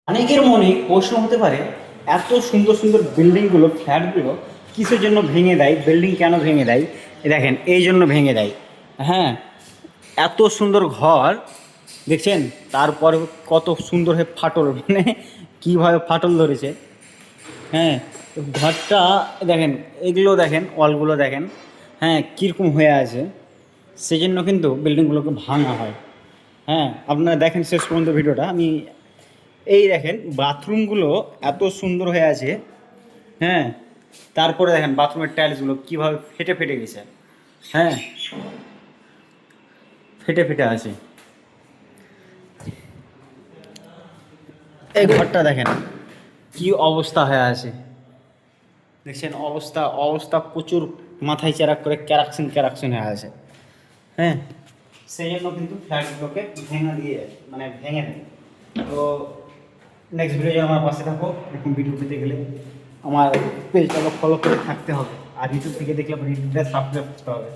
অনেকের মনে প্রশ্ন হতে পারে, এত সুন্দর সুন্দর বিল্ডিংগুলো, ফ্ল্যাটগুলো কিসের জন্য ভেঙে দেয়, বিল্ডিং কেন ভেঙে দেয়? দেখেন, এই জন্য ভেঙে দেয়। হ্যাঁ, এত সুন্দর ঘর দেখছেন, তারপরে কত সুন্দর হয়ে ফাটল, মানে কীভাবে ফাটল ধরেছে। হ্যাঁ, তো ঘরটা দেখেন, এগুলো দেখেন, ওয়ালগুলো দেখেন, হ্যাঁ কীরকম হয়ে আছে। সেই জন্য কিন্তু বিল্ডিংগুলোকে ভাঙা হয়। হ্যাঁ, আপনারা দেখেন শেষ পর্যন্ত ভিডিওটা। আমি এই দেখেন বাথরুমগুলো এত সুন্দর হয়ে আছে। হ্যাঁ, তারপরে দেখেন বাথরুমের টাইলসগুলো কীভাবে ফেটে ফেটে গেছে। হ্যাঁ, ফেটে ফেটে আছে। এই ঘরটা দেখেন কি অবস্থা হয়ে আছে, দেখছেন অবস্থা অবস্থা প্রচুর মাথায় চেরাক করে ক্যারাকশন ক্যারাকশন হয়ে আছে। হ্যাঁ, সেই জন্য কিন্তু ফ্ল্যাটগুলোকে ভেঙে দিয়ে, মানে ভেঙে দেয়। তো নেক্সট ভিডিও আমার পাশে থাকো। এরকম ভিডিও পেতে গেলে আমার পেজটাকে ফলো করে থাকতে হবে, আর ইউটিউব থেকে দেখলে ইউটিউবটা সাবস্ক্রাইব করতে হবে।